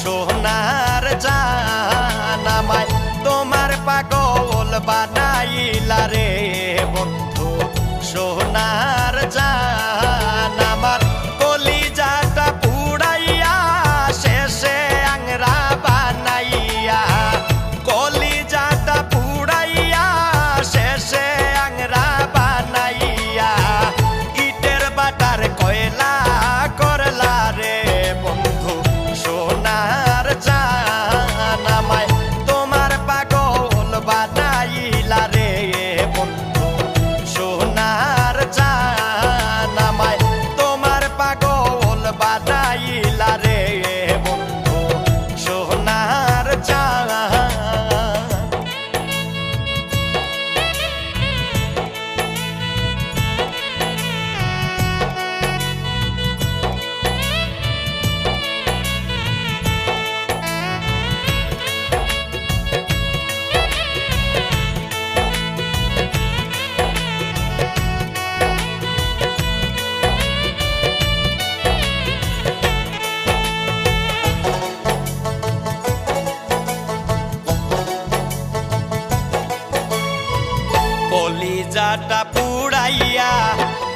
সোনার জান আমায় তোমার পাগল বানাইলা রে বন্ধু সোনার জান আমার কলিজাটা পুড়াইয়া শেষে আংরা বানাইয়া কলিজাটা পুড়াইয়া শেষে আংরা বানাইয়া ইটের বাটার কয়লা করলা রে বন্ধু সোনার জান আমায় তোমার পাগল বানাইলা রে বন্ধু সোনার জান আমায় তোমার পাগল বানাইলা রে বন্ধু সোনার জান। কলিজাটা পুড়াইয়া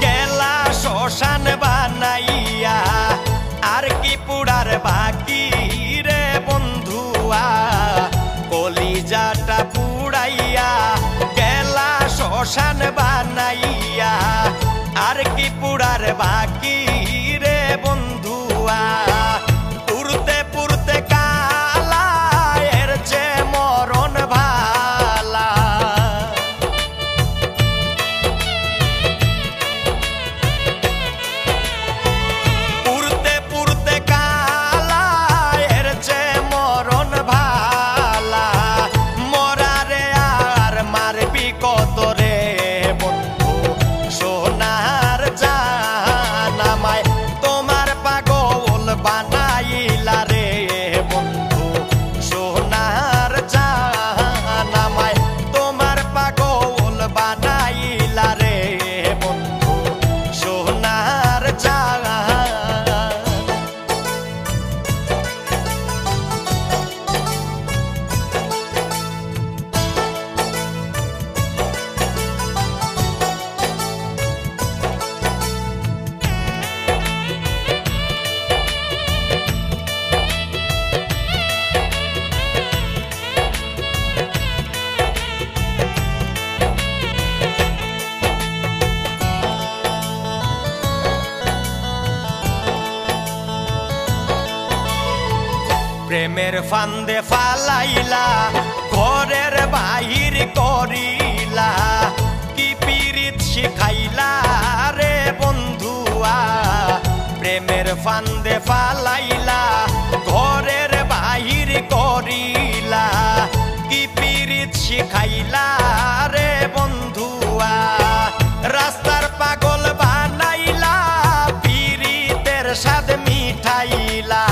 গেলা শ্মশান বানাইয়া আর কি পুড়ার বাকি রে বন্ধুয়া কলিজাটা পুড়াইয়া গেলা শ্মশান বানাইয়া আর কি পুড়ার বাকি রে বন্ধুয়া পুরতে পুরতে কালা এর যে মরণ ভালা কত রে বন্ধু সোনার জান আমায় তোমার পাগল বানাইলা রে বন্ধু সোনার জান আমায় তোমার পাগল বানাইলা রে বন্ধু সোনার জান। প্রেমের ফান্দে ফালাইলা ঘরের বাহির করিলা কি পীড়িত শিখাইলা রে বন্ধুয়া প্রেমের ফান্দে ফালাইলা ঘরের বাহির করিলা কি পীড়িত শিখাইলা রে বন্ধুয়া রাস্তার পাগল বানাইলা পীড়িতের স্বাদ মিঠাইলা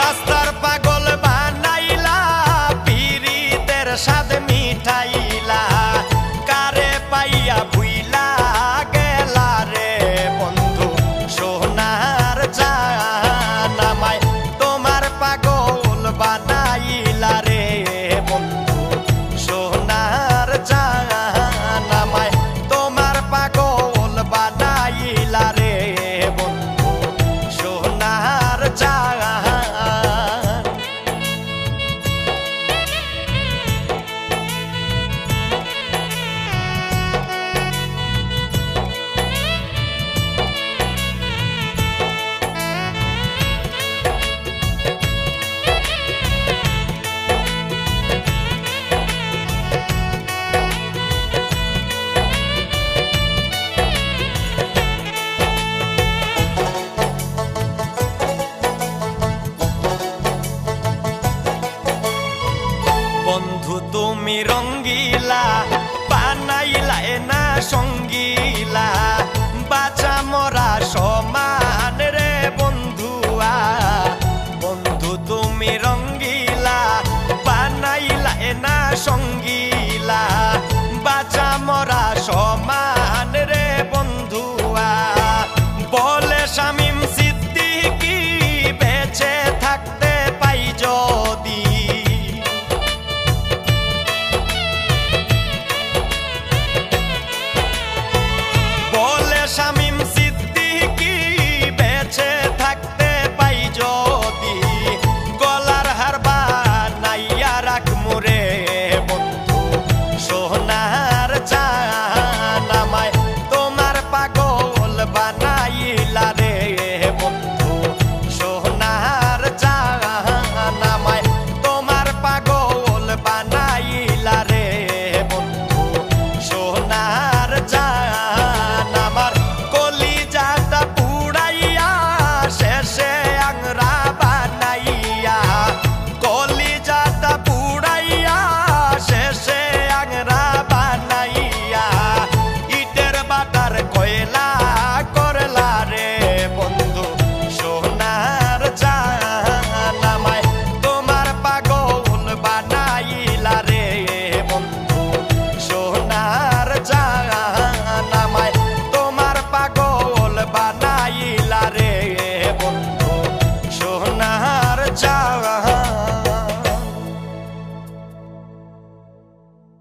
রাস্তার পাগল বানাইলা পীড়িতের স্বাদ মিঠাইলা কারে পাইয়া ভুইলা গেলা রে বন্ধু সোনার জান আমায় তোমার পাগল বানাইলা রে বন্ধু সোনার জান আমায় তোমার পাগল বানাইলা রে বন্ধু সোনার জান। বন্ধু তুমি রঙ্গি